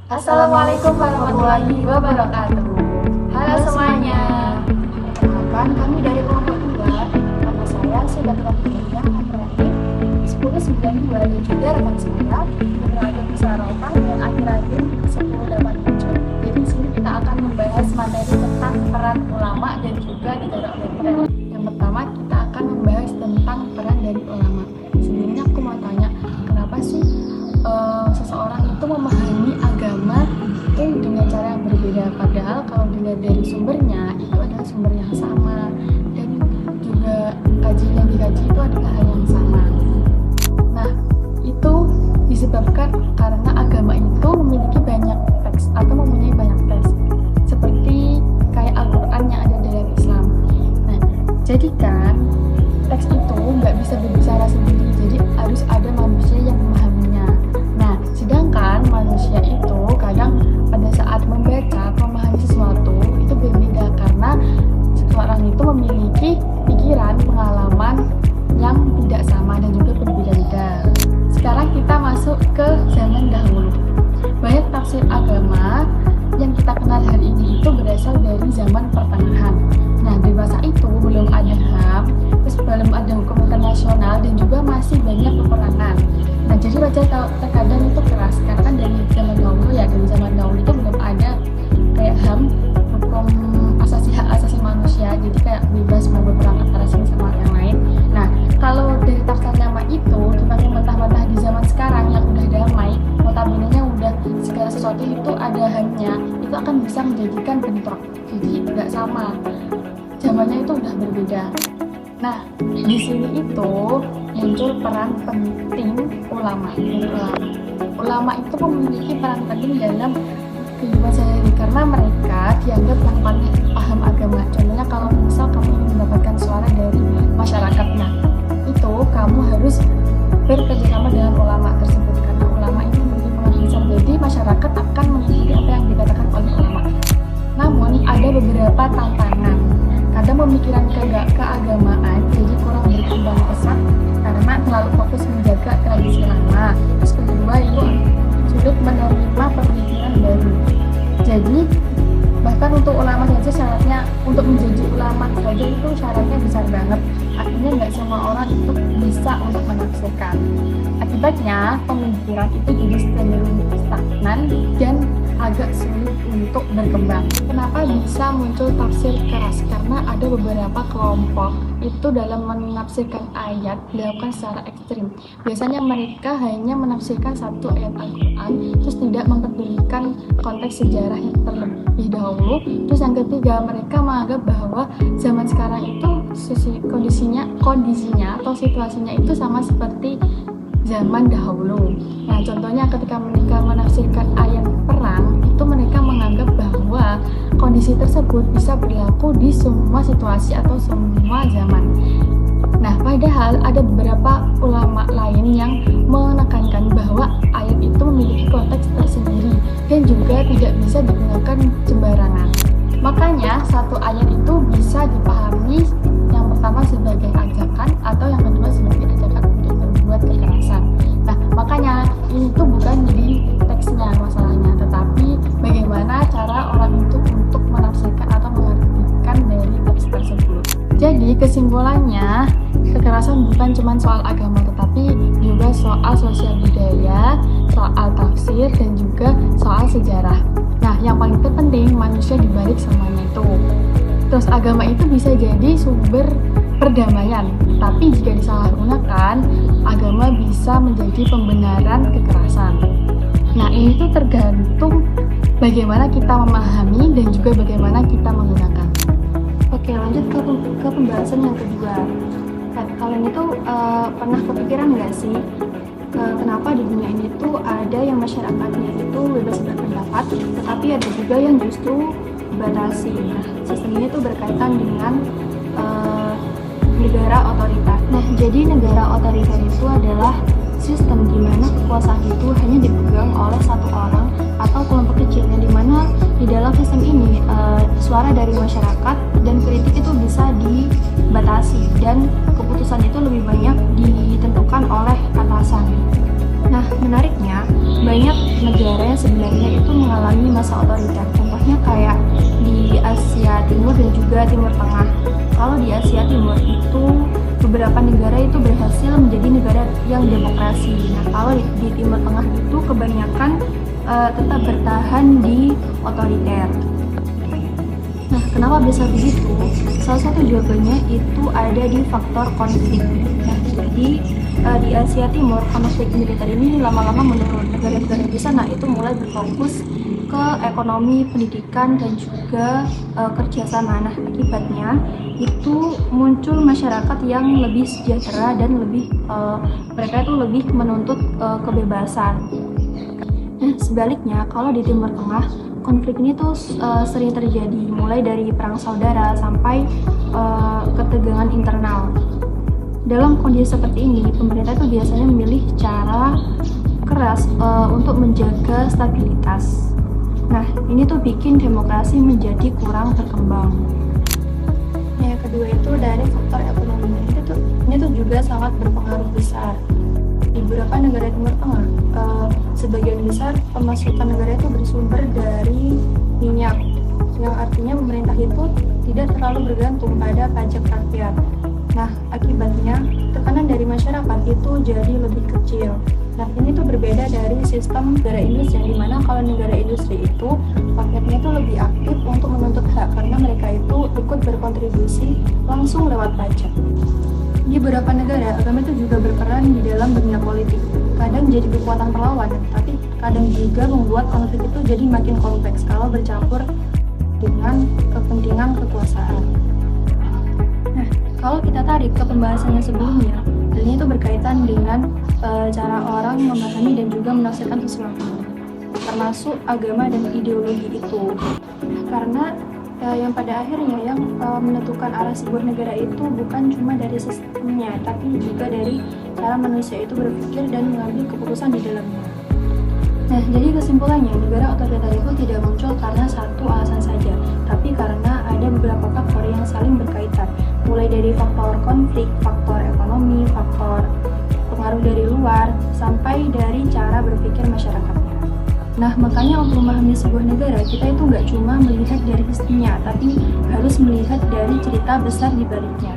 Assalamualaikum warahmatullahi wabarakatuh. Halo semuanya. Perkenalkan, kami dari kelompok 2. Nama saya Sedatul Mulia Apratif 1092 dan juga rekan saya Beragam Musyawarah dan akhir-akhir 1087. Jadi di sini kita akan membahas materi tentang peran ulama dan juga negara otoriter. Yang pertama kita akan membahas tentang peran dari ulama. Sebelumnya aku mau tanya, kenapa sih seseorang itu memahami agama itu dengan cara yang berbeda, padahal kalau dilihat dari sumbernya itu adalah sumber yang sama dan juga kajian yang dikaji itu adalah hal yang sama. Nah, itu disebabkan karena agama itu memiliki banyak teks atau mempunyai banyak teks seperti kayak Al-Quran yang ada dalam Islam. Nah, jadi kan teks itu nggak bisa berbicara sendiri, jadi harus ada manusia yang memahaminya. Nah, sedangkan manusia itu kadang pada saat membaca, memahami sesuatu itu berbeda karena seseorang itu memiliki pikiran, pengalaman yang tidak sama dan juga berbeda-beda. Sekarang kita masuk ke zaman dahulu. Banyak tafsir agama yang kita kenal hari ini itu berasal dari zaman pertengahan. Nah, di masa itu belum ada HAM, terus belum ada hukum internasional dan juga masih banyak peperangan. Nah, jadi wajar terkadang itu keras karena kan dari zaman dahulu itu belum ada kayak HAM, hukum hak asasi manusia, jadi kayak bebas mau berperang antara sini sama yang lain. Nah, kalau dari tafsir nama itu dipakai mentah-mentah di zaman sekarang yang udah damai, notabene-nya udah segala sesuatu itu ada HAM-nya, itu akan bisa menjadikan bentrok. Jadi nggak sama. Zamannya itu udah berbeda. Nah, di sini itu muncul peran penting ulama. Ulama itu memiliki peran penting dalam kehidupan sehari-hari karena mereka dianggap yang paling paham agama. Contohnya kalau misal kamu ingin mendapatkan suara dari masyarakatnya, itu kamu harus bekerjasama dengan ulama tersebut karena ulama itu memiliki pengaruh besar. Jadi masyarakat akan mengikuti apa yang dikatakan oleh ulama. Namun ada beberapa tantangan. Kadang pemikiran keagamaan jadi kurang berkembang pesat karena terlalu fokus menjaga tradisi lama. Terus kedua itu sulit menerima pemikiran baru. Jadi bahkan untuk ulama saja syaratnya untuk menjadi ulama saja itu syaratnya besar banget. Artinya nggak semua orang itu bisa untuk menafsirkan. Akibatnya pemikiran itu jadi cenderung stagnan dan agak sulit untuk berkembang. Kenapa bisa muncul tafsir keras? Karena ada beberapa kelompok itu dalam menafsirkan ayat dilakukan secara ekstrim. Biasanya mereka hanya menafsirkan satu ayat Al-Quran, terus tidak memperdulikan konteks sejarah yang terlebih dahulu. Terus yang ketiga, mereka menganggap bahwa zaman sekarang itu kondisinya atau situasinya itu sama seperti zaman dahulu. Nah, contohnya ketika mereka menafsirkan ayat perang, itu mereka menganggap bahwa kondisi tersebut bisa berlaku di semua situasi atau semua zaman. Nah, padahal ada beberapa ulama lain yang menekankan bahwa ayat itu memiliki konteks tersendiri dan juga tidak bisa digunakan sembarangan. Makanya, satu ayat itu bisa dipahami yang pertama sebagai ajakan atau yang kedua sebagai ajakan untuk berbuat kekerasan. Nah, makanya ini tuh bukan jadi teksnya masalahnya, tetapi bagaimana cara orang itu untuk menafsirkan atau mengartikan dari teks tersebut. Jadi kesimpulannya, kekerasan bukan cuma soal agama, tetapi juga soal sosial budaya, soal tafsir, dan juga soal sejarah. Nah, yang paling terpenting manusia dibalik semuanya itu. Terus agama itu bisa jadi sumber perdamaian, tapi jika disalahgunakan, agama bisa menjadi pembenaran kekerasan. Nah, ini tuh tergantung bagaimana kita memahami dan juga bagaimana kita menggunakan. Oke, lanjut ke pembahasan yang kedua. Kalian itu pernah kepikiran nggak sih kenapa di dunia ini tuh ada yang masyarakatnya itu bebas berpendapat, tetapi ada juga yang justru dibatasi. Nah, sistem ini tuh berkaitan dengan negara otoriter. Nah, jadi negara otoriter itu adalah sistem di mana kekuasaan itu hanya dipegang oleh satu orang atau kelompok kecil, yang dimana di dalam sistem ini suara dari masyarakat dan kritik itu bisa dibatasi dan keputusan itu lebih banyak ditentukan oleh atasan. Nah, menariknya banyak negara yang sebenarnya itu mengalami masa otoriter. Contohnya kayak di Asia Timur dan juga Timur Tengah. Kalau di Asia Timur itu beberapa negara itu berhasil menjadi negara yang demokrasi. Nah, kalau di Timur Tengah itu kebanyakan tetap bertahan di otoriter. Nah, kenapa bisa begitu? Salah satu jawabannya itu ada di faktor konflik. Nah, jadi di Asia Timur konflik militer ini lama-lama menurun. Negara-negara di sana itu mulai berfokus ke ekonomi, pendidikan, dan juga kerjasama. Nah, akibatnya itu muncul masyarakat yang lebih sejahtera dan lebih mereka itu lebih menuntut kebebasan. Nah, sebaliknya kalau di Timur Tengah konflik ini tuh sering terjadi, mulai dari perang saudara sampai ketegangan internal. Dalam kondisi seperti ini, pemerintah itu biasanya memilih cara keras untuk menjaga stabilitas. Nah, ini tuh bikin demokrasi menjadi kurang berkembang. Nah, yang kedua itu dari faktor ekonomi. Ini tuh juga sangat berpengaruh besar. Di beberapa negara Timur Tengah, sebagian besar pemasukan negara itu bersumber dari minyak, yang artinya pemerintah itu tidak terlalu bergantung pada pajak rakyat. Nah, akibatnya tekanan dari masyarakat itu jadi lebih kecil. Nah, ini tuh berbeda dari sistem negara industri, yang dimana kalau negara industri itu rakyatnya itu lebih aktif untuk menuntut hak karena mereka itu ikut berkontribusi langsung lewat pajak. Di beberapa negara, agama itu juga berperan di dalam dunia politik. Kadang jadi kekuatan perlawan, tapi kadang juga membuat konflik itu jadi makin kompleks kalau bercampur dengan kepentingan kekuasaan. Nah, kalau kita tarik ke pembahasannya sebelumnya, ini itu berkaitan dengan cara orang memahami dan juga menafsirkan sesuatu, termasuk agama dan ideologi itu. Karena yang pada akhirnya yang menentukan arah sebuah negara itu bukan cuma dari sistemnya, tapi juga dari cara manusia itu berpikir dan mengambil keputusan di dalamnya. Nah, jadi kesimpulannya, negara otoriter itu tidak muncul karena satu alasan saja, tapi karena ada beberapa faktor yang saling berkaitan, mulai dari faktor konflik, faktor ekonomi, faktor pengaruh dari luar, sampai dari cara berpikir masyarakatnya. Nah, makanya untuk memahami sebuah negara, kita itu nggak cuma melihat dari sistemnya, tapi harus melihat dari cerita besar di baliknya.